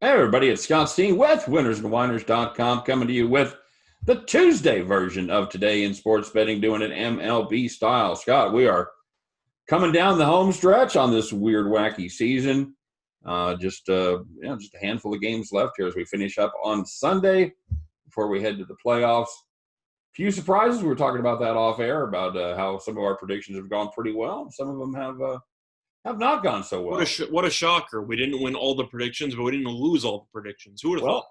Hey everybody, it's Scott Steen with winnersandwhiners.com coming to you with the Tuesday version of Today in Sports Betting, doing it MLB style. Scott, we are coming down the home stretch on this weird, wacky season. Just a handful of games left here as we finish up on Sunday before we head to the playoffs. Few surprises. We were talking about that off air about how some of our predictions have gone pretty well. Some of them have not gone so well. What a shocker. We didn't win all the predictions, but we didn't lose all the predictions. Who would have thought?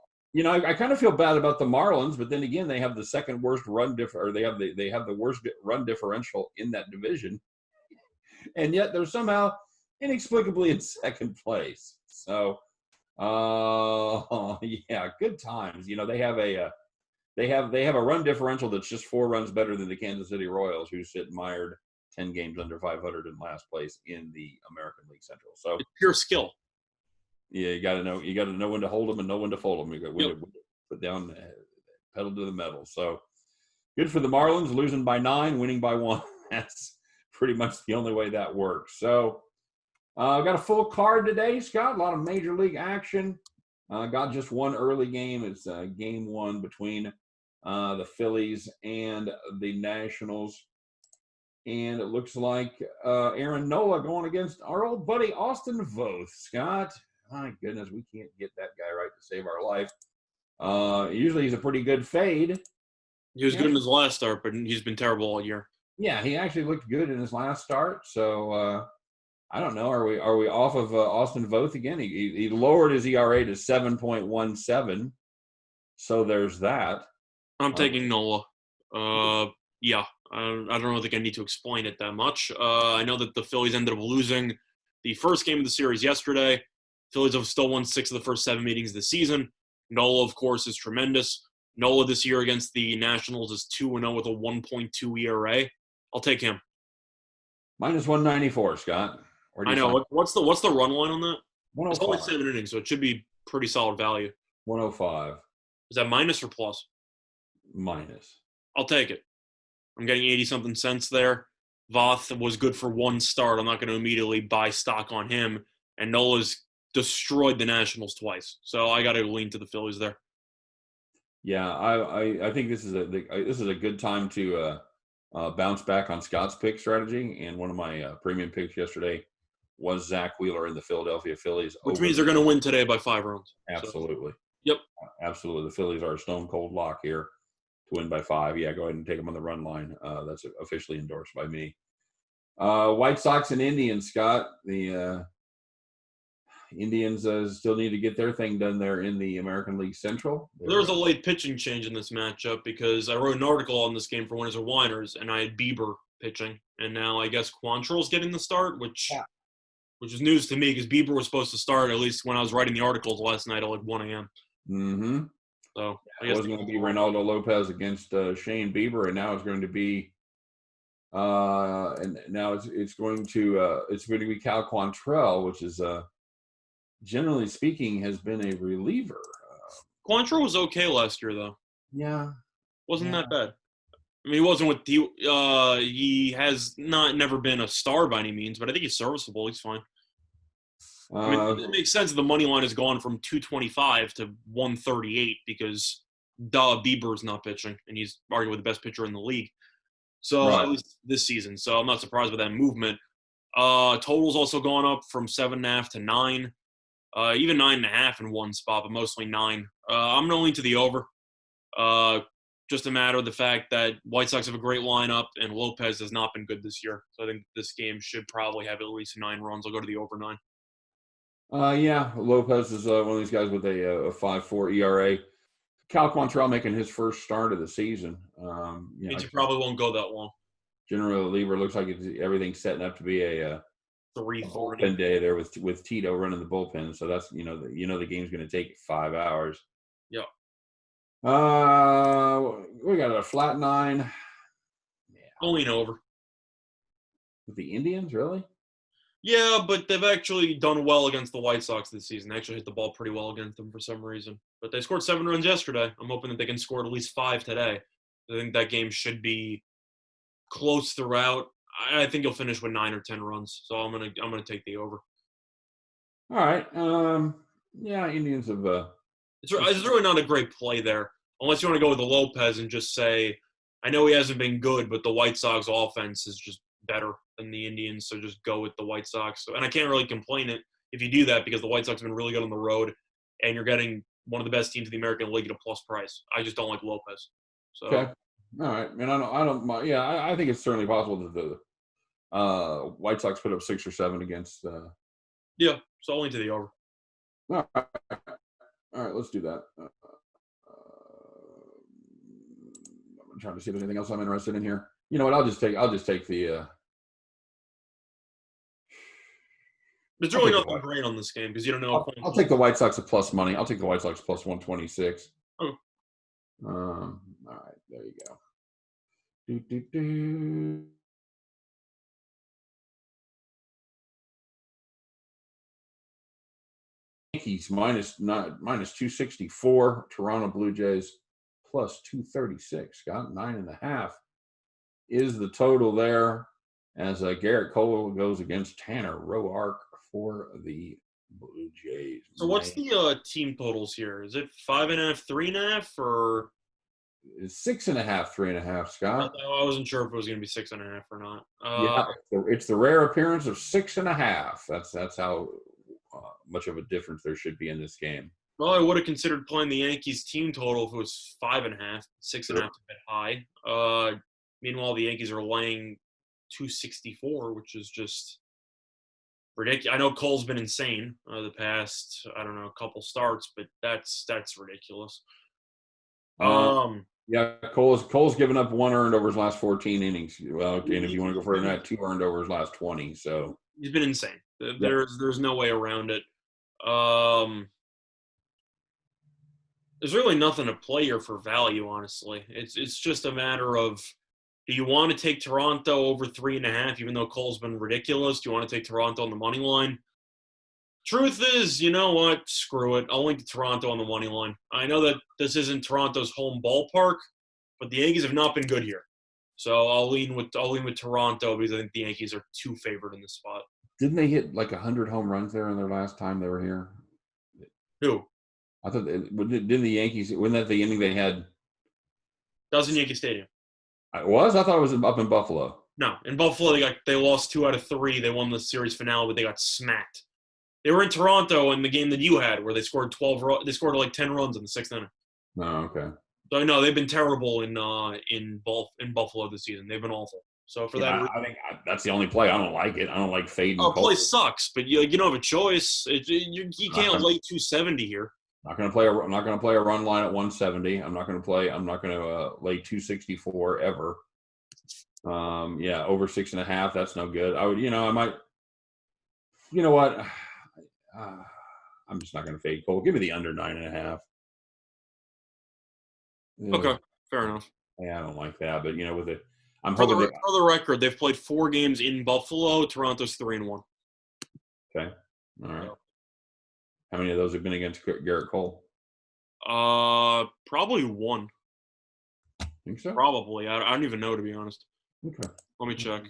I kind of feel bad about the Marlins, but then again, they have the second worst they have the worst run differential in that division, and yet they're somehow inexplicably in second place. So, good times. They have a run differential that's just 4 runs better than the Kansas City Royals, who sit mired 10 games under 500 in last place in the American League Central. So it's pure skill. Yeah, you got to know when to hold them and know when to fold them. You got to put down pedal to the metal. So good for the Marlins, losing by 9, winning by 1. That's pretty much the only way that works. So I've got a full card today, Scott. A lot of major league action. Got just one early game. It's game 1 between the Phillies and the Nationals. And it looks like Aaron Nola going against our old buddy Austin Voth. Scott, my goodness, we can't get that guy right to save our life. Usually he's a pretty good fade. He was good in his last start, but he's been terrible all year. Yeah, he actually looked good in his last start. So I don't know. Are we off of Austin Voth again? He lowered his ERA to 7.17. So there's that. I'm taking Nola. Yeah. I don't think I need to explain it that much. I know that the Phillies ended up losing the first game of the series yesterday. Phillies have still won 6 of the first 7 meetings of the season. Nola, of course, is tremendous. Nola this year against the Nationals is 2-0 with a 1.2 ERA. I'll take him. Minus 194, Scott. I know. What's the run line on that? 105. It's only 7 innings, so it should be pretty solid value. 105. Is that minus or plus? Minus. I'll take it. I'm getting 80-something cents there. Voth was good for 1 start. I'm not going to immediately buy stock on him. And Nola's destroyed the Nationals twice. So I got to lean to the Phillies there. Yeah, I think this is a good time to bounce back on Scott's pick strategy. And one of my premium picks yesterday was Zach Wheeler in the Philadelphia Phillies. Which means they're going to win today by 5 runs. Absolutely. So. Yep. Absolutely. The Phillies are a stone cold lock here to win by 5. Yeah, go ahead and take them on the run line. That's officially endorsed by me. White Sox and Indians, Scott. The Indians still need to get their thing done there in the American League Central. There was a late pitching change in this matchup because I wrote an article on this game for Winners or Whiners, and I had Bieber pitching. And now I guess Quantrill's getting the start, which is news to me because Bieber was supposed to start, at least when I was writing the articles last night at like 1 a.m. Mm-hmm. So I guess it was going to be Reynaldo Lopez against Shane Bieber, and now it's going to be it's going to be Cal Quantrill, which is generally speaking has been a reliever. Quantrill was okay last year though. Yeah, wasn't that bad. I mean, he wasn't with he has never been a star by any means, but I think he's serviceable. He's fine. I mean, it makes sense. The money line has gone from 225 to 138 because Bieber's not pitching, and he's arguably the best pitcher in the league. So at least this season. So I'm not surprised by that movement. Total's also gone up from 7.5 to 9, even 9.5 in one spot, but mostly 9. I'm going to lean to the over. Just a matter of the fact that White Sox have a great lineup, and Lopez has not been good this year. So I think this game should probably have at least 9 runs. I'll go to the over 9. Yeah, Lopez is one of these guys with a 5.4 ERA. Cal Quantrill making his first start of the season. He probably won't go that long. General reliever looks like everything's setting up to be a 3:40 bullpen day there with Tito running the bullpen. So that's the game's going to take 5 hours. Yeah. We got a flat 9. Yeah. I'll lean over. With the Indians, really? Yeah, but they've actually done well against the White Sox this season. They actually hit the ball pretty well against them for some reason. But they scored 7 runs yesterday. I'm hoping that they can score at least 5 today. I think that game should be close throughout. I think you'll finish with 9 or 10 runs. So I'm gonna take the over. All right. Yeah, Indians have. It's really not a great play there, unless you want to go with the Lopez and just say, I know he hasn't been good, but the White Sox offense is just better than the Indians, so just go with the White Sox. And I can't really complain it if you do that because the White Sox have been really good on the road, and you're getting one of the best teams in the American League at a plus price. I just don't like Lopez. So okay. All right, man. I don't mind. Yeah, I think it's certainly possible that the White Sox put up 6 or 7 against. Yeah, so only to the over. All right, all right, let's do that. I'm trying to see if there's anything else I'm interested in here. You know what? I'll just take the. There's really nothing great on this game because you don't know. I'll take the White Sox at plus money. I'll take the White Sox plus 126. Oh. All right, there you go. Do. Yankees minus 264. Toronto Blue Jays plus 236. Got 9.5 is the total there. As Garrett Cole goes against Tanner Roark for the Blue Jays. So what's the team totals here? Is it 5.5, 3.5, or 6.5, 3.5? Scott, I wasn't sure if it was going to be 6.5 or not. Yeah, it's the rare appearance of 6.5. That's how much of a difference there should be in this game. Well, I would have considered playing the Yankees team total if it was 5.5. 6.5 is a bit high. Meanwhile, the Yankees are laying 264, which is just ridiculous. I know Cole's been insane the past, I don't know, couple starts, but that's ridiculous. Yeah, Cole's given up 1 earned over his last 14 innings. Well, and if you want to go further than that, 2 earned over his last 20. So he's been insane. There's no way around it. There's really nothing to play here for value, honestly. It's just a matter of, do you want to take Toronto over 3.5, even though Cole's been ridiculous? Do you want to take Toronto on the money line? Truth is, you know what? Screw it. I'll link to Toronto on the money line. I know that this isn't Toronto's home ballpark, but the Yankees have not been good here. So I'll lean with Toronto because I think the Yankees are too favored in this spot. Didn't they hit like 100 home runs there in their last time they were here? Who? I thought didn't the Yankees? Wasn't that the inning they had? That was in Yankee Stadium. It was. I thought it was up in Buffalo. No, in Buffalo they lost 2 out of 3. They won the series finale, but they got smacked. They were in Toronto in the game that you had, where they scored 12. They scored like 10 runs in the 6th inning. Oh, okay. So no, they've been terrible in Buffalo this season. They've been awful. So for that, I think that's the only play. I don't like it. I don't like fading. Oh, play sucks, but you don't have a choice. You can't lay 270 here. I'm not going to play a run line at 170. I'm not going to lay 264 ever. Yeah, over 6.5. That's no good. I would, I might. You know what? I'm just not going to fade Cole. Give me the under 9.5. Okay, fair enough. Yeah, I don't like that, but with it, for the record, they've played 4 games in Buffalo. Toronto's 3-1. Okay, all right. How many of those have been against Garrett Cole? Probably 1. Think so? Probably. I don't even know, to be honest. Okay. Let me check.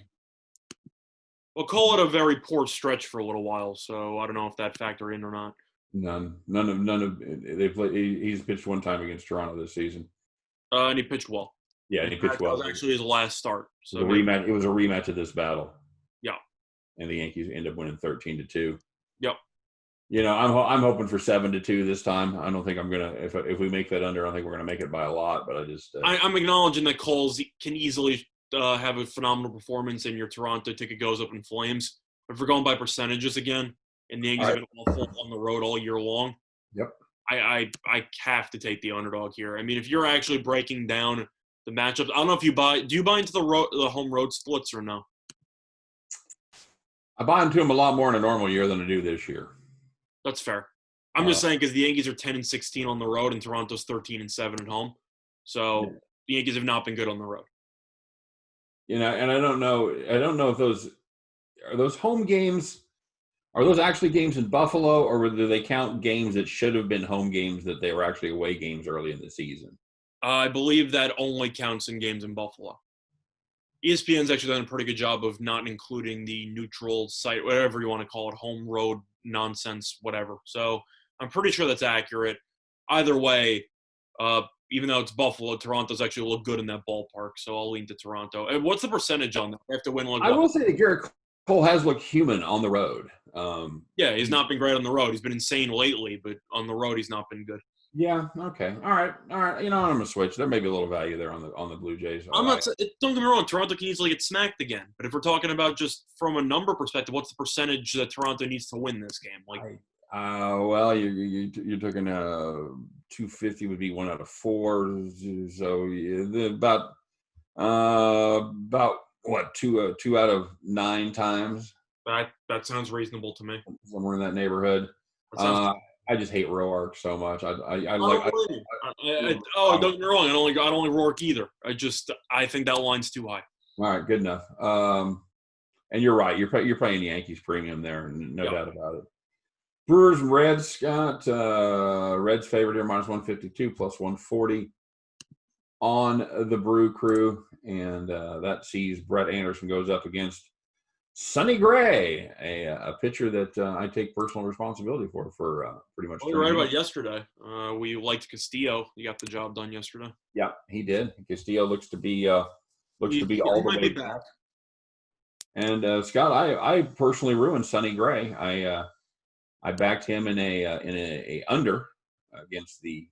Well, Cole had a very poor stretch for a little while, so I don't know if that factored in or not. None of they've played. He's pitched 1 time against Toronto this season. And he pitched well. Yeah, and he pitched well. That was actually his last start. So it was a rematch of this battle. Yeah. And the Yankees end up winning 13-2. Yep. I'm hoping for 7-2 this time. I don't think I'm gonna. If we make that under, I think we're gonna make it by a lot. But I just. I'm acknowledging that Coles can easily have a phenomenal performance, and your Toronto ticket goes up in flames. But if we're going by percentages again, and the Yankees have been awful on the road all year long. Yep. I have to take the underdog here. I mean, if you're actually breaking down the matchups, I don't know if do you buy into the home road splits or no? I buy into them a lot more in a normal year than I do this year. That's fair. I'm just saying because the Yankees are 10-16 on the road and Toronto's 13-7 at home. So the Yankees have not been good on the road. And I don't know if those home games. Are those actually games in Buffalo, or do they count games that should have been home games that they were actually away games early in the season? I believe that only counts in games in Buffalo. ESPN's actually done a pretty good job of not including the neutral site, whatever you want to call it, home road nonsense, whatever. So I'm pretty sure that's accurate. Either way, even though it's Buffalo, Toronto's actually look good in that ballpark, so I'll lean to Toronto. And what's the percentage on that? They have to win I will say that Garrett Cole has looked human on the road. Yeah, he's not been great on the road. He's been insane lately, but on the road, he's not been good. Yeah. Okay. All right. You know, I'm gonna switch. There may be a little value there on the Blue Jays. I'm not. Don't get me wrong. Toronto can easily get smacked again. But if we're talking about just from a number perspective, what's the percentage that Toronto needs to win this game? Well, you're talking 250 would be 1 out of 4. So about what 2 out of 9 times. That sounds reasonable to me. Somewhere in that neighborhood. I just hate Roark so much. Don't get me wrong. I don't like Roark either. I think that line's too high. All right, good enough. And you're right. You're playing Yankees premium there, no doubt about it. Brewers and Reds, Scott. Reds favored here -152 plus 140 on the Brew Crew, and that sees Brett Anderson goes up against Sonny Gray, a pitcher that I take personal responsibility for pretty much. Well, you're right about yesterday. We liked Castillo. He got the job done yesterday. Yeah, he did. Castillo looks to be all the way back. And Scott, I personally ruined Sonny Gray. I backed him in a under against the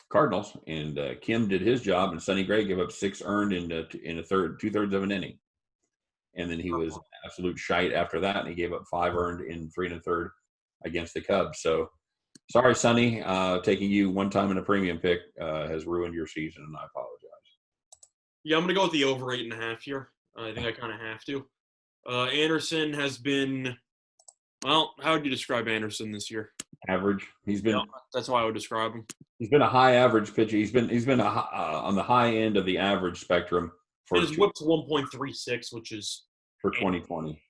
Cardinals, and Kim did his job, and Sonny Gray gave up 6 earned in a third, 2/3 of an inning. And then he was absolute shite after that, and he gave up 5 earned in 3 1/3 against the Cubs. So, sorry, Sonny. Taking you one time in a premium pick has ruined your season, and I apologize. Yeah, I'm going to go with the over 8.5 here. I think I kind of have to. Anderson has been – well, how would you describe Anderson this year? Average. He's been. Yeah, that's how I would describe him. He's been a high average pitcher. He's been on the high end of the average spectrum. His whip's 1.36, which is for 2020.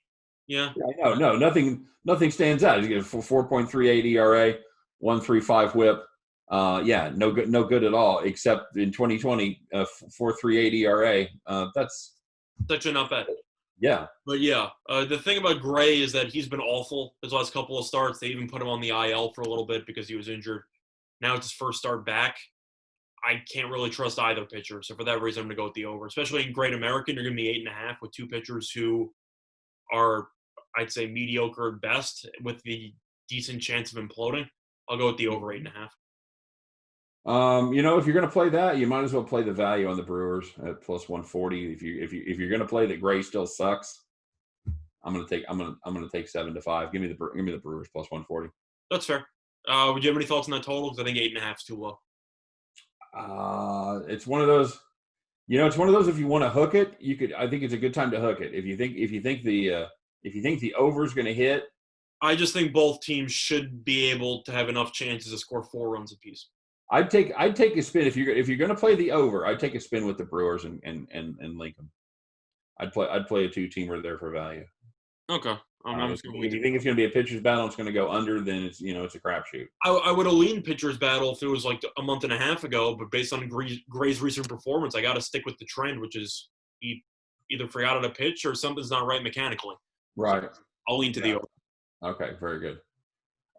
Yeah. No, nothing stands out. He's got a 4.38 ERA, 1.35 whip. No good at all. Except in 2020, 4.38 ERA. That's actually not bad. Yeah. But the thing about Gray is that he's been awful his last couple of starts. They even put him on the IL for a little bit because he was injured. Now it's his first start back. I can't really trust either pitcher. So for that reason, I'm going to go with the over. Especially in Great American, you're going to be 8.5 with 2 pitchers who are, I'd say, mediocre at best with the decent chance of imploding. I'll go with the over 8.5. If you're going to play that, you might as well play the value on the Brewers at plus 140. If you're going to play that Gray still sucks, I'm going to take 7-5. Give me the Brewers plus 140. That's fair. Would you have any thoughts on that total? Because I think 8.5 is too low. It's one of those. It's one of those. If you want to hook it, you could. I think it's a good time to hook it. If you think the over is going to hit, I just think both teams should be able to have enough chances to score 4 runs apiece. I'd take a spin if you're going to play the over. I'd take a spin with the Brewers and link them. I'd play a 2-teamer there for value. Okay. If you think it's going to be a pitcher's battle, it's going to go under, then it's a crapshoot. I would have leaned pitcher's battle if it was like a month and a half ago, but based on Gray's recent performance, I got to stick with the trend, which is he either forgot how to pitch or something's not right mechanically. Right. So I'll lean to the over. Okay, very good.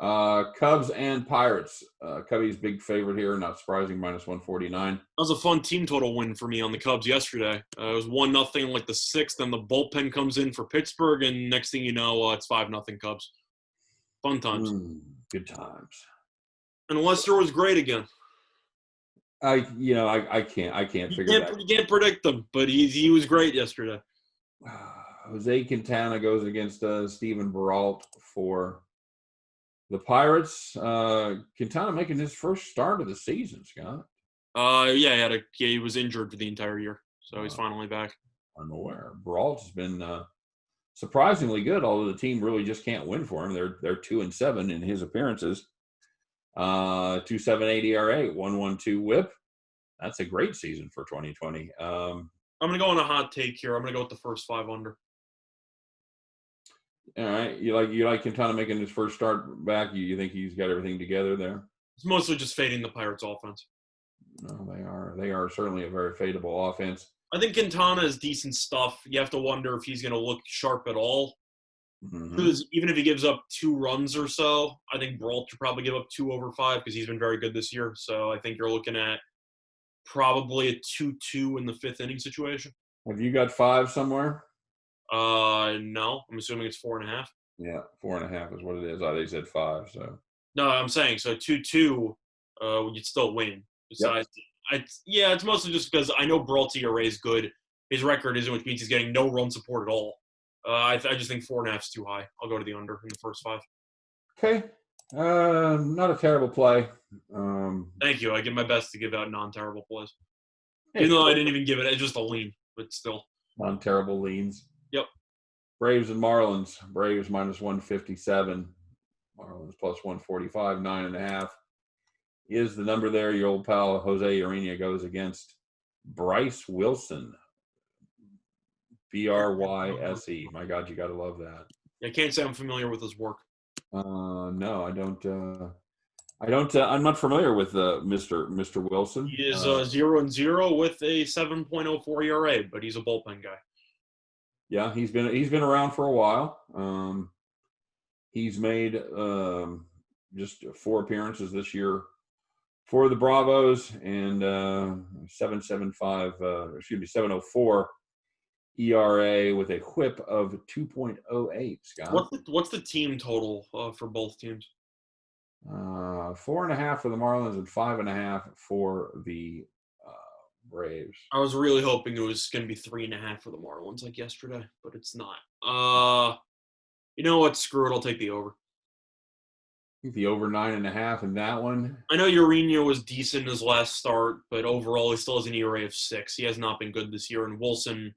Cubs and Pirates. Cubbies big favorite here, not surprising, -149. That was a fun team total win for me on the Cubs yesterday. It was 1-0 like the 6th, and the bullpen comes in for Pittsburgh, and next thing you know, it's 5-0 Cubs. Fun times. Good times. And Lester was great again. I can't figure that. You can't predict them, but he was great yesterday. Jose Quintana goes against Steven Brault for the Pirates. Quintana making his first start of the season, Scott. He was injured for the entire year, so he's finally back. I'm aware. Brault has been surprisingly good, although the team really just can't win for him. They're 2-7 in his appearances. 2.78 ERA, 1.12 WHIP. That's a great season for 2020. I'm going to go on a hot take here. I'm going to go with the first 5 under. All right, you like Quintana making his first start back. You think he's got everything together there? It's mostly just fading the Pirates' offense. No, they are certainly a very fadeable offense. I think Quintana is decent stuff. You have to wonder if he's going to look sharp at all. Mm-hmm. Because even if he gives up 2 runs or so, I think Brault should probably give up 2 over 5 because he's been very good this year. So I think you're looking at probably a 2-2 in the 5th inning situation. Have you got 5 somewhere? No, I'm assuming it's 4.5. Yeah, 4.5 is what it is. I they said 5. So No, I'm saying so 2-2, you'd still win. Besides, it's mostly just because I know Brault's ERA is good. His record isn't, which means he's getting no run support at all. I just think 4.5 is too high. I'll go to the under in the first 5. Okay, not a terrible play. Thank you. I give my best to give out non-terrible plays, Hey, even though I didn't even give it. It's just a lean, but still. non-terrible leans. Yep. Braves and Marlins. Braves minus 157. Marlins plus 145. 9.5 is the number there. Your old pal Jose Urena goes against Bryce Wilson. Bryse. My God, you got to love that. I can't say I'm familiar with his work. No, I don't. I'm not familiar with Mr. Wilson. He is 0-0 with a 7.04 ERA, but he's a bullpen guy. Yeah, he's been around for a while. He's made just 4 appearances this year for the Bravos and 7.04 ERA with a whip of 2.08. Scott, what's the team total for both teams? 4.5 for the Marlins and 5.5 for the Braves. I was really hoping it was going to be 3.5 for the Marlins like yesterday, but it's not. You know what? Screw it. I'll take the over. I think the over 9.5 in that one. I know Urena was decent in his last start, but overall he still has an ERA of 6. He has not been good this year, and Wilson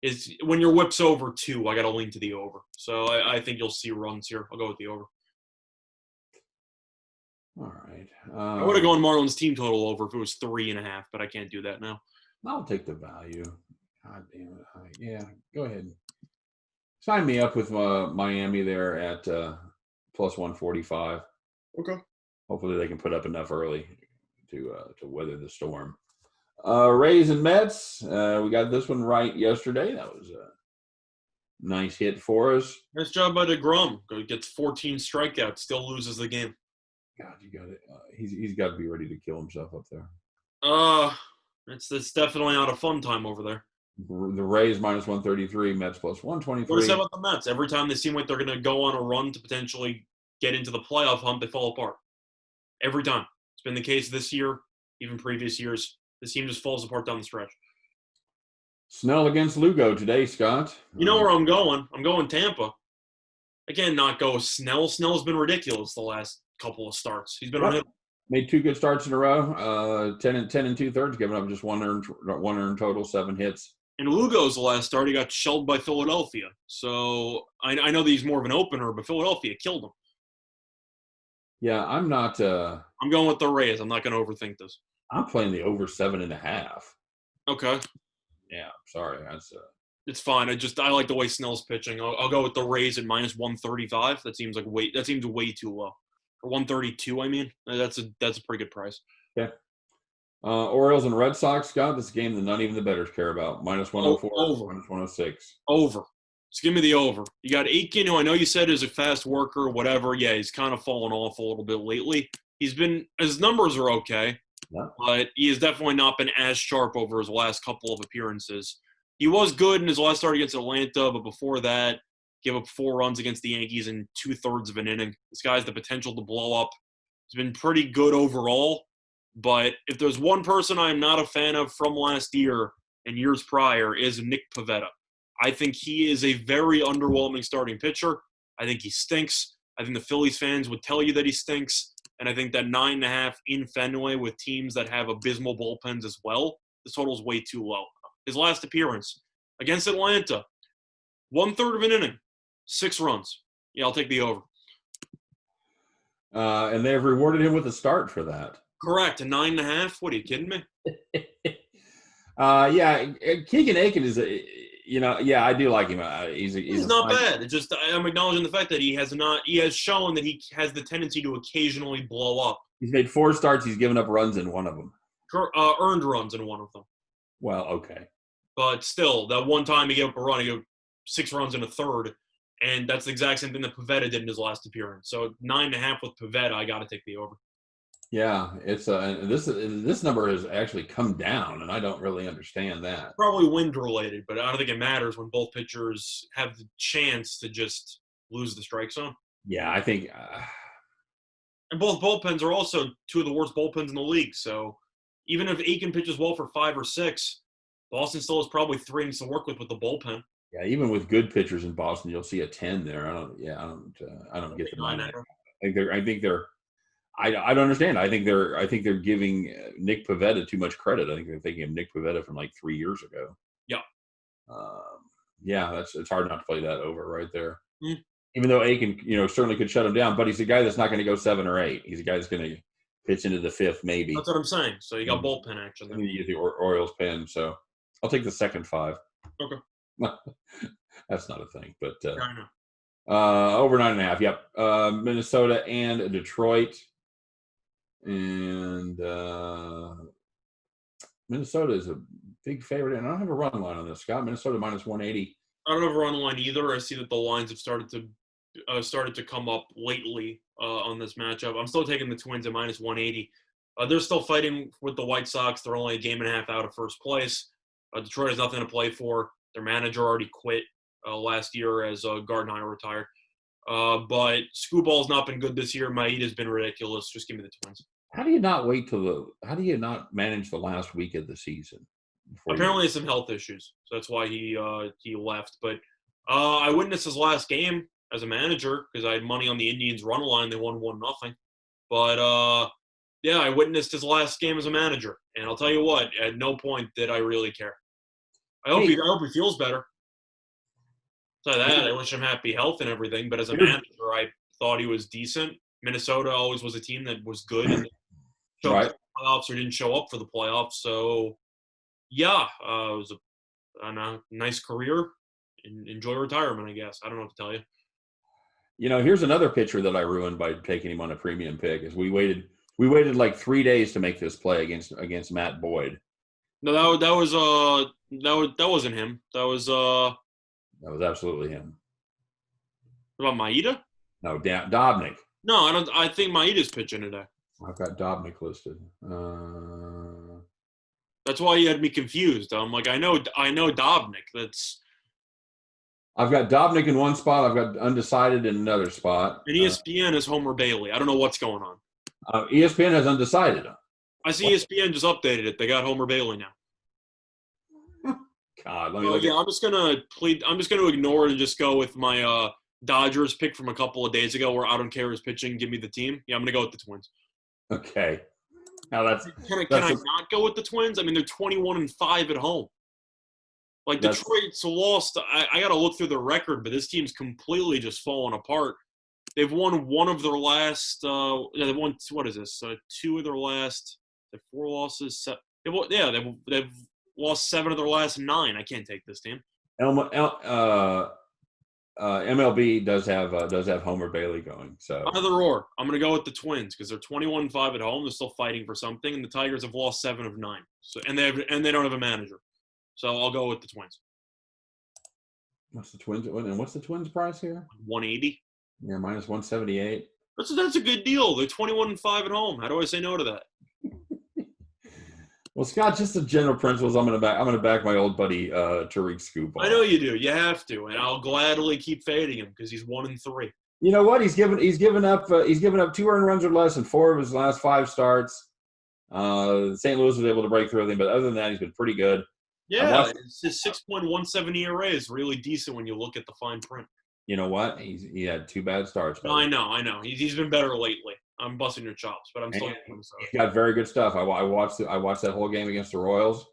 is when your whip's over 2. I got to lean to the over, so I think you'll see runs here. I'll go with the over. All right. I would have gone Marlins team total over if it was 3.5, but I can't do that now. I'll take the value. God damn it. Yeah, go ahead. Sign me up with Miami there at plus 145. Okay. Hopefully they can put up enough early to weather the storm. Rays and Mets. We got this one right yesterday. That was a nice hit for us. Nice job by DeGrom. Gets 14 strikeouts, still loses the game. God, you got it. He's got to be ready to kill himself up there. It's definitely not a fun time over there. The Rays minus 133, Mets plus 123. What is that about the Mets? Every time they seem like they're going to go on a run to potentially get into the playoff hunt, they fall apart. Every time. It's been the case this year, even previous years. The team just falls apart down the stretch. Snell against Lugo today, Scott. You know where I'm going. I'm going Tampa. I can't not go Snell. Snell's been ridiculous the last couple of starts. He's been on it. Made 2 good starts in a row. 10 and 2/3, giving up just one earned total, 7 hits. And Lugo's the last start, he got shelled by Philadelphia. So I know that he's more of an opener, but Philadelphia killed him. Yeah, I'm not. I'm going with the Rays. I'm not going to overthink this. I'm playing the over 7.5. Okay. Yeah, sorry. It's fine. I like the way Snell's pitching. I'll go with the Rays at minus 135. That seems way too low. Or 132, I mean. That's a pretty good price. Okay. Orioles and Red Sox, Scott. This is a game that not even the bettors care about. Minus 104, over. minus 106. Over. Just give me the over. You got Aiken, who I know you said is a fast worker, whatever. Yeah, he's kind of fallen off a little bit lately. His numbers are okay, but he has definitely not been as sharp over his last couple of appearances. He was good in his last start against Atlanta, but before that, gave up 4 runs against the Yankees in 2/3 of an inning. This guy has the potential to blow up. He's been pretty good overall, but if there's one person I'm not a fan of from last year and years prior is Nick Pivetta. I think he is a very underwhelming starting pitcher. I think he stinks. I think the Phillies fans would tell you that he stinks. And I think that 9.5 in Fenway with teams that have abysmal bullpens as well, this total is way too low. His last appearance against Atlanta, 1/3 of an inning, 6 runs. Yeah, I'll take the over. And they've rewarded him with a start for that. Correct. A 9.5? What, are you kidding me? Yeah, Keegan Aiken is I do like him. He's not bad. It's just I'm acknowledging the fact that he has shown that he has the tendency to occasionally blow up. He's made 4 starts. He's given up runs in one of them. Earned runs in one of them. Well, okay. But still, that one time he gave up a run, he gave 6 runs in a third. And that's the exact same thing that Pivetta did in his last appearance. So 9.5 with Pivetta, I got to take the over. Yeah, it's this number has actually come down, and I don't really understand that. Probably wind related, but I don't think it matters when both pitchers have the chance to just lose the strike zone. Yeah, I think. And both bullpens are also two of the worst bullpens in the league. So even if Aiken pitches well for 5 or 6, Boston still has probably 3 innings to work with the bullpen. Yeah, even with good pitchers in Boston, you'll see a 10 there. I don't get the 9. I think they're. I don't understand. I think they're giving Nick Pivetta too much credit. I think they're thinking of Nick Pivetta from like 3 years ago. Yeah. Yeah, it's hard not to play that over right there. Mm. Even though Aiken, certainly could shut him down, but he's a guy that's not going to go 7 or 8. He's a guy that's going to pitch into the 5th, maybe. That's what I'm saying. So you got bullpen action. You use the Orioles pen, so I'll take the second 5. Okay. That's not a thing, but I know. over 9.5. Yep. Minnesota and Detroit, and Minnesota is a big favorite, and I don't have a run line on this. Scott, Minnesota minus 180. I don't have a run line either. I see that the lines have started to come up lately on this matchup. I'm still taking the Twins at minus 180. They're still fighting with the White Sox. They're only a game and a half out of first place. Detroit has nothing to play for. Their manager already quit last year as Gardner retired. But Scooball's not been good this year. Maeda's been ridiculous. Just give me the Twins. How do you not manage the last week of the season? Apparently, it's some health issues, so that's why he left. But I witnessed his last game as a manager because I had money on the Indians run line. They won 1-0. But yeah, I witnessed his last game as a manager, and I'll tell you what, at no point did I really care. I hope he feels better. So that I wish him happy health and everything. But as a manager, I thought he was decent. Minnesota always was a team that was good and showed up for the playoffs or didn't show up for the playoffs. So yeah, it was a nice career. Enjoy retirement, I guess. I don't know what to tell you. Here's another pitcher that I ruined by taking him on a premium pick. Is we waited like 3 days to make this play against Matt Boyd. No, that wasn't him. That was absolutely him. What about Maeda? No, Dobnik. No, I don't. I think Maeda's pitching today. I've got Dobnik listed. That's why you had me confused. I'm like, I know Dobnik. I've got Dobnik in one spot. I've got undecided in another spot. And ESPN is Homer Bailey. I don't know what's going on. ESPN has undecided. I see ESPN just updated it. They got Homer Bailey now. God, let me I'm just gonna ignore it and just go with my Dodgers pick from a couple of days ago, where I don't care who's pitching. Give me the team. Yeah, I'm gonna go with the Twins. Okay. Now Can I not go with the Twins? I mean, they're 21-5 at home. Like Detroit's lost. I got to look through the record, but this team's completely just fallen apart. They've won one of their last. They've won. What is this? 2 of their last. 4 losses. They've lost 7 of their last 9. I can't take this team. MLB does have Homer Bailey going. So either or, I'm going to go with the Twins because they're 21-5 at home. They're still fighting for something, and the Tigers have lost 7 of 9. So and they don't have a manager. So I'll go with the Twins. What's the Twins price here? 180. Yeah, minus 178. That's a good deal. They're 21-5 at home. How do I say no to that? Well, Scott, just the general principles. I'm gonna back my old buddy Tariq Scooball. I know you do. You have to, and I'll gladly keep fading him because he's 1-3. You know what? He's given up 2 earned runs or less in 4 of his last 5 starts. St. Louis was able to break through with him, but other than that, he's been pretty good. Yeah, his 6.17 ERA is really decent when you look at the fine print. You know what? He had 2 bad starts. No, I know. He's been better lately. I'm busting your chops, but I'm still. He's got very good stuff. I watched that whole game against the Royals.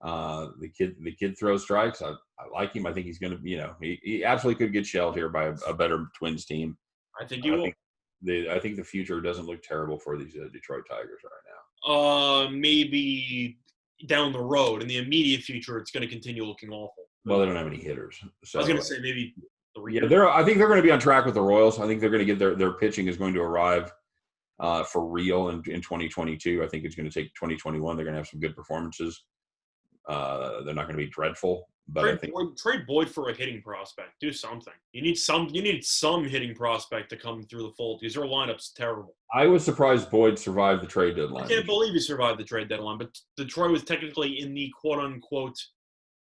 The kid throws strikes. I like him. I think he's going to. He absolutely could get shelled here by a better Twins team. I think he will. I think the future doesn't look terrible for these Detroit Tigers right now. Maybe down the road. In the immediate future, it's going to continue looking awful. Well, they don't have any hitters. So, I was going to say maybe. Yeah, I think they're going to be on track with the Royals. I think they're going to get their pitching is going to arrive for real in 2022. I think it's going to take 2021. They're going to have some good performances. They're not going to be dreadful, but Trade I think Trade Boyd for a hitting prospect. Do something. You need some hitting prospect to come through the fold because your lineup's terrible. I was surprised Boyd survived the trade I deadline. can't believe he survived the trade deadline, but Detroit was technically in the quote unquote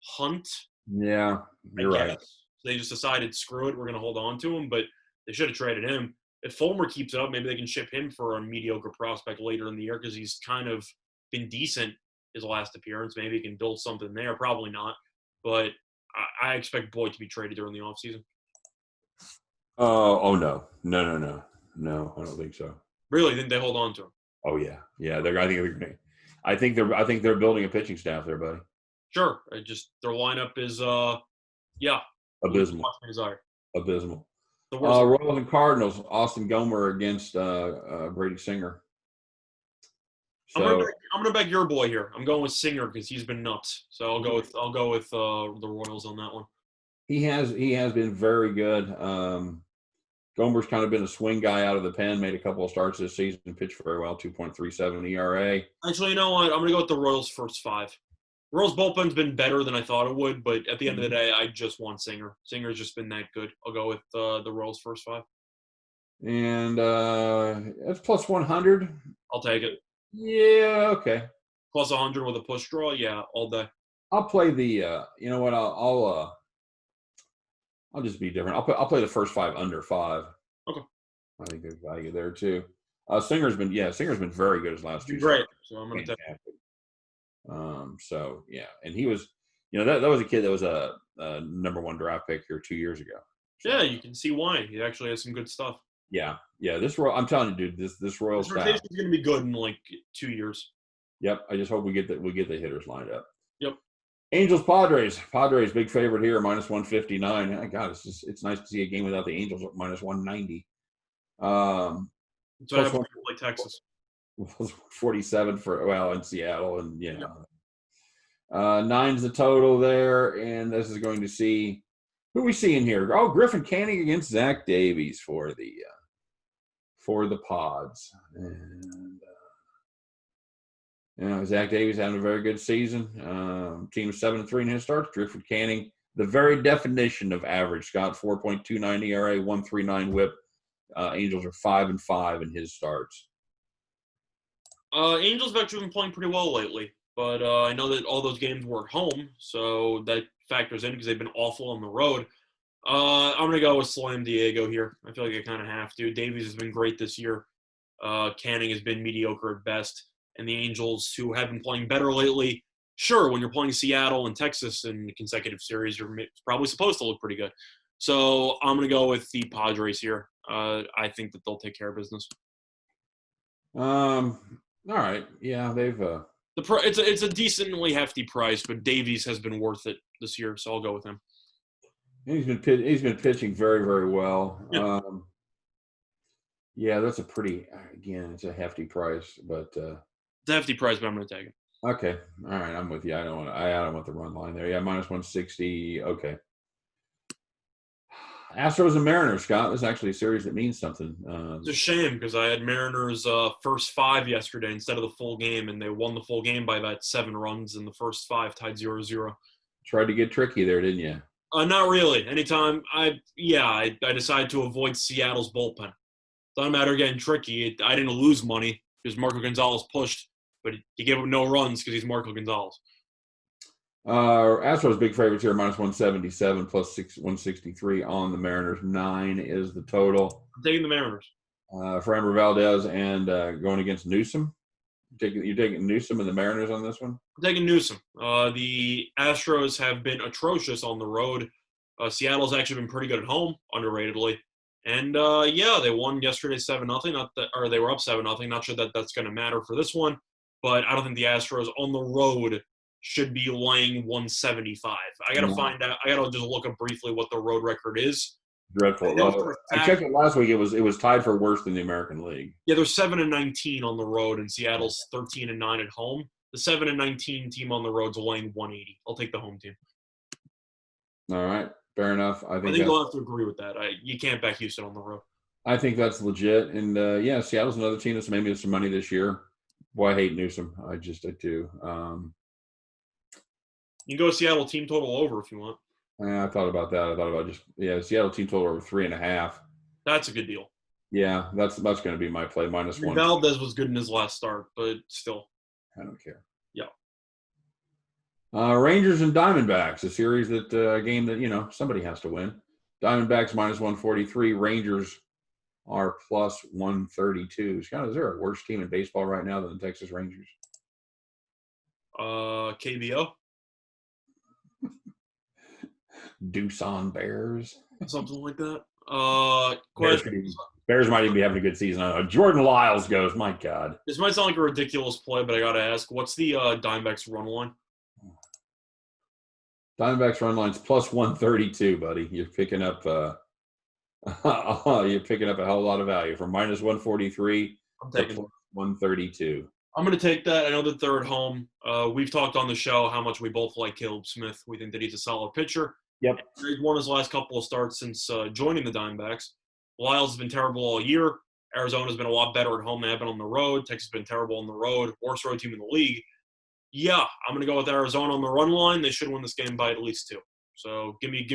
hunt. Yeah, you're right. They just decided, screw it, we're going to hold on to him, but they should have traded him. If Fulmer keeps it up, maybe they can ship him for a mediocre prospect later in the year because he's kind of been decent his last appearance. Maybe he can build something there. Probably not. But I expect Boyd to be traded during the offseason. Oh no. No, I don't think so. Really? Think they hold on to him? Oh yeah. I think they're building a pitching staff there, buddy. Sure. Their lineup is abysmal. Abysmal. Royals and Cardinals, Austin Gomer against Brady Singer. So I'm gonna back your boy here. I'm going with Singer because he's been nuts. So I'll go with the Royals on that one. He has been very good. Gomer's kind of been a swing guy out of the pen. Made a couple of starts this season. Pitched very well. 2.37 ERA. Actually, you know what? I'm gonna go with the Royals first 5. Royals bullpen's been better than I thought it would, but at the end of the day, I just want Singer. Singer's just been that good. I'll go with the Royals first 5. And that's plus 100. I'll take it. Yeah, okay. Plus 100 with a push draw, yeah, all day. I'll play the. You know what? I'll just be different. I'll play the first 5 under 5. Okay. I think there's value there too. Singer's been very good his last 2 great. starts. So I'm gonna take it. So yeah, and he was, that was a kid that was a number 1 draft pick here 2 years ago. So, yeah, you can see why. He actually has some good stuff. Yeah. I'm telling you, dude, this Royals staff rotation is going to be good in like 2 years. Yep. I just hope we get the hitters lined up. Yep. Angels Padres big favorite here, minus 159. God, it's nice to see a game without the Angels at minus 190. So I have to play Texas. 47 in Seattle, and 9's the total there, and this is going to see who we see in here. Oh, Griffin Canning against Zach Davies for the Pods, and Zach Davies having a very good season. Team is 7-3 in his starts. Griffin Canning, the very definition of average. Scott 4.29 ERA, 1.39 WHIP. Angels are 5-5 in his starts. Angels have actually been playing pretty well lately, but I know that all those games were at home, so that factors in because they've been awful on the road. I'm going to go with Slam Diego here. I feel like I kind of have to. Davies has been great this year. Canning has been mediocre at best. And the Angels, who have been playing better lately, sure, when you're playing Seattle and Texas in consecutive series, you're probably supposed to look pretty good. So I'm going to go with the Padres here. I think that they'll take care of business. All right. Yeah, they've it's a decently hefty price, but Davies has been worth it this year, so I'll go with him. He's been pitching very, very well. Yeah, that's it's a hefty price, but it's a hefty price, but I'm going to take it. Okay, all right, I'm with you. I don't want the run line there. Yeah, minus 160. Okay. Astros and Mariners, Scott. This is actually a series that means something. It's a shame because I had Mariners first 5 yesterday instead of the full game, and they won the full game by about 7 runs, and the first 5 tied 0-0. Tried to get tricky there, didn't you? Not really. Anytime I decided to avoid Seattle's bullpen. Doesn't matter getting tricky. I didn't lose money because Marco Gonzalez pushed, but he gave up no runs because he's Marco Gonzalez. Astros big favorites here, minus 177 plus 163 on the Mariners. 9 is the total. I'm taking the Mariners. Framber Valdez and going against Newsom. You're taking Newsom and the Mariners on this one? I'm taking Newsom. The Astros have been atrocious on the road. Seattle's actually been pretty good at home, underratedly. And, they won yesterday 7-0. Or they were up 7-0. Not sure that that's going to matter for this one. But I don't think the Astros on the road should be laying 175. I got to find out. I got to just look up briefly what the road record is. Dreadful. I checked it last week. It was tied for worst in the American League. Yeah, they're 7-19 on the road, and Seattle's 13-9 at home. The 7-19 team on the road's laying 180. I'll take the home team. All right, fair enough. I think you'll have to agree with that. You can't back Houston on the road. I think that's legit, and Seattle's another team that's made me some money this year. Boy, I hate Newsom. I do. You can go Seattle team total over if you want. I thought about that. I thought about Seattle team total over 3.5. That's a good deal. Yeah, that's going to be my play -1. Valdez was good in his last start, but still. I don't care. Yeah. Rangers and Diamondbacks, a series a game that somebody has to win. Diamondbacks -143. Rangers are +132. Scott, is there a worse team in baseball right now than the Texas Rangers? KBO. Doosan Bears. Something like that. Bears might even be having a good season. Jordan Lyles goes. My God. This might sound like a ridiculous play, but I got to ask, what's the Diamondbacks run line? Diamondbacks run line's +132, buddy. You're picking up a hell lot of value from -143 to +132. I'm going to take that. I know that they're at home. We've talked on the show how much we both like Caleb Smith. We think that he's a solid pitcher. Yep. He's won his last couple of starts since joining the Diamondbacks. Lyles has been terrible all year. Arizona's been a lot better at home than they've been on the road. Texas has been terrible on the road. Worst road team in the league. Yeah, I'm going to go with Arizona on the run line. They should win this game by at least 2. So give me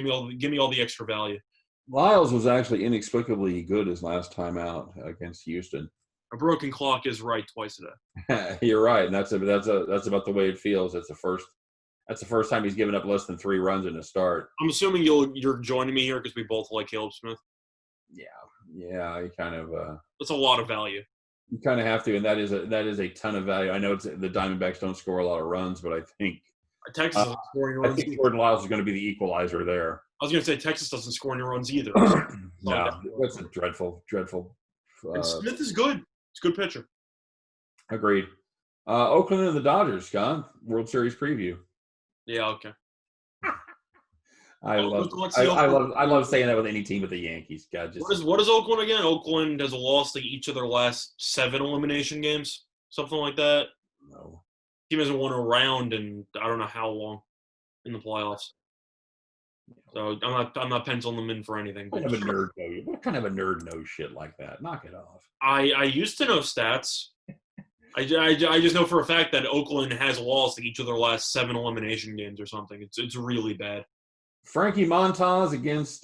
all the extra value. Lyles was actually inexplicably good his last time out against Houston. A broken clock is right twice a day. You're right, and that's about the way it feels. That's the first time he's given up less than 3 runs in a start. I'm assuming you're joining me here because we both like Caleb Smith. Yeah, you kind of. That's a lot of value. You kind of have to, and that is a ton of value. I know the Diamondbacks don't score a lot of runs, but I think Texas isn't scoring runs. I think Jordan Lyles is going to be the equalizer there. I was going to say Texas doesn't score any runs either. No, that's a dreadful. And Smith is good. He's a good pitcher. Agreed. Oakland and the Dodgers, Scott. World Series preview. Yeah. Okay. I love saying that with any team but the Yankees. God, what is Oakland again? Oakland has lost like each of their last 7 elimination games, something like that. No, team hasn't won a round in I don't know how long in the playoffs. So I'm not penciling them in for anything. What kind of a nerd knows shit like that? Knock it off. I used to know stats. I just know for a fact that Oakland has lost each of their last 7 elimination games or something. It's really bad. Frankie Montas against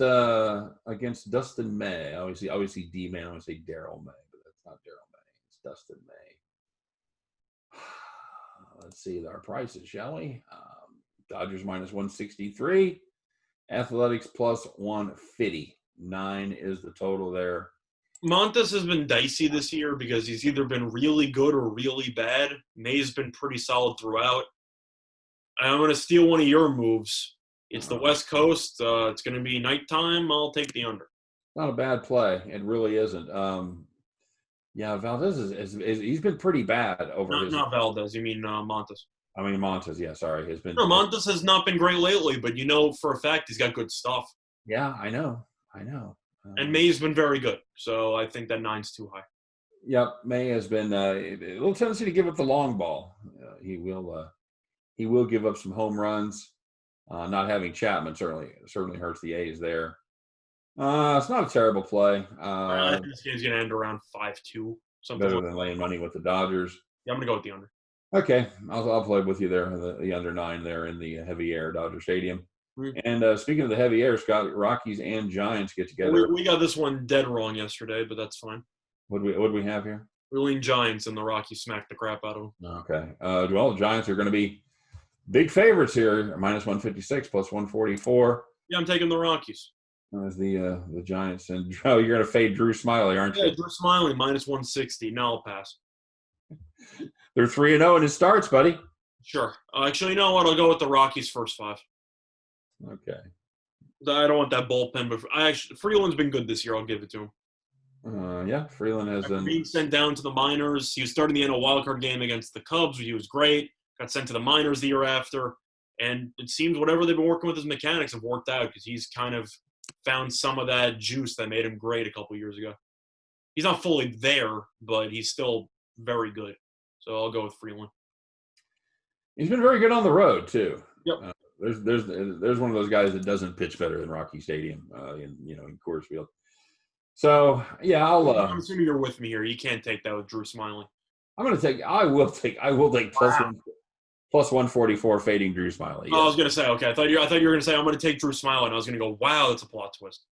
Dustin May. I always see D-Man. I always say Daryl May, but that's not Daryl May. It's Dustin May. Let's see our prices, shall we? Dodgers -163. Athletics +150. 9 is the total there. Montas has been dicey this year because he's either been really good or really bad. May's been pretty solid throughout. I'm going to steal one of your moves. It's the West Coast. It's going to be nighttime. I'll take the under. Not a bad play. It really isn't. Valdez he's been pretty bad over Not Valdez. You mean Montas? I mean Montas. Yeah, sorry. No, Montas has not been great lately, but you know for a fact he's got good stuff. Yeah, I know. And May's been very good, so I think that 9's too high. Yep, May has been a little tendency to give up the long ball. He will give up some home runs. Not having Chapman certainly hurts the A's there. It's not a terrible play. I think this game's going to end around 5-2. Something better than laying money with the Dodgers. Yeah, I'm going to go with the under. Okay, I'll play with you there. The under 9 there in the heavy air Dodger Stadium. Mm-hmm. And speaking of the heavy air, Scott, Rockies and Giants get together. We got this one dead wrong yesterday, but that's fine. What do we have here? We're leaning Giants, and the Rockies smacked the crap out of them. Okay. The Giants are going to be big favorites here, -156 +144. Yeah, I'm taking the Rockies. As the Giants. And you're going to fade Drew Smiley, aren't you? Yeah, Drew Smiley, -160. No, I'll pass. They're 3-0 in his starts, buddy. Sure. Actually, you know what? I'll go with the Rockies' first 5. Okay. I don't want that bullpen, but Freeland's been good this year. I'll give it to him. Yeah, Freeland has been being sent down to the minors. He was starting the NL wildcard game against the Cubs. He was great. Got sent to the minors the year after. And it seems whatever they've been working with his mechanics have worked out because he's kind of found some of that juice that made him great a couple years ago. He's not fully there, but he's still very good. So I'll go with Freeland. He's been very good on the road too. Yep. There's one of those guys that doesn't pitch better than Rocky Stadium, in Coors Field. So yeah, I'm assuming you're with me here. You can't take that with Drew Smiley. I will take plus one. Plus 144 fading Drew Smiley. Yes. Oh, I was gonna say, okay. I thought you were gonna say I'm gonna take Drew Smiley, and I was gonna go, wow, that's a plot twist.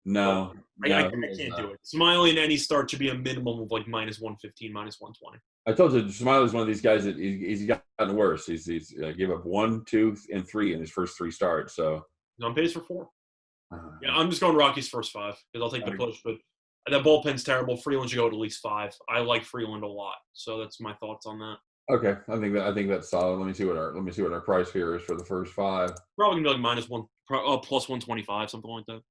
No, I can't do it. Smiley in any start should be a minimum of like minus 115, minus 120. I told you, Smiley's one of these guys that he's gotten worse. He's gave up 1, 2, and 3 in his first 3 starts. So he's on pace for 4. Yeah, I'm just going Rockies first 5 because I'll take the push. But that bullpen's terrible. Freeland should go at least 5. I like Freeland a lot, so that's my thoughts on that. Okay, I think that's solid. Let me see what our price here is for the first 5. Probably gonna be like minus 1, plus 125, something like that.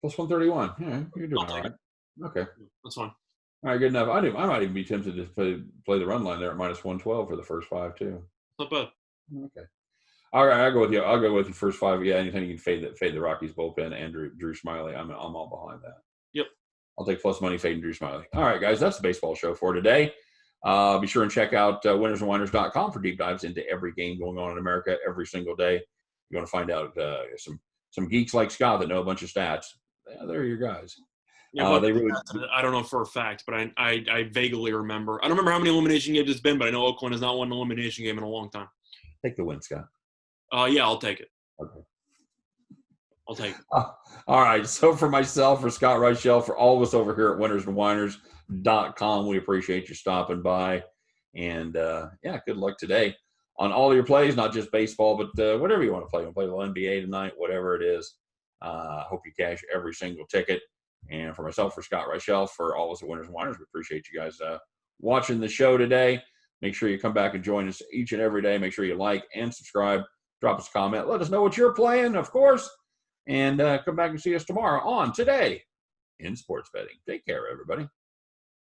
Plus 131. Yeah, you're doing all right. Okay, that's fine. All right, good enough. I might even be tempted to play the run line there at minus 112 for the first 5 too. Not bad. Okay. All right, I'll go with you. I'll go with you first 5. Yeah, anytime you can fade the Rockies bullpen and Drew Smiley, I'm all behind that. Yep. I'll take plus money fading Drew Smiley. All right, guys, that's the baseball show for today. Be sure and check out winnersandwhiners.com for deep dives into every game going on in America every single day. You want to find out some geeks like Scott that know a bunch of stats. Yeah, they're your guys. Yeah, I don't know for a fact, but I vaguely remember. I don't remember how many elimination games it's been, but I know Oakland has not won an elimination game in a long time. Take the win, Scott. Yeah, I'll take it. Okay. I'll take it. All right. So for myself, for Scott Reichel, for all of us over here at winnersandwhiners.com, we appreciate you stopping by. And, good luck today on all your plays, not just baseball, but whatever you want to play. You want to play a little NBA tonight, whatever it is. Hope you cash every single ticket. And for myself, for Scott Reichel, for all of us at Winners and Whiners, we appreciate you guys watching the show today. Make sure you come back and join us each and every day. Make sure you like and subscribe. Drop us a comment. Let us know what you're playing, of course. And come back and see us tomorrow on Today in Sports Betting. Take care, everybody.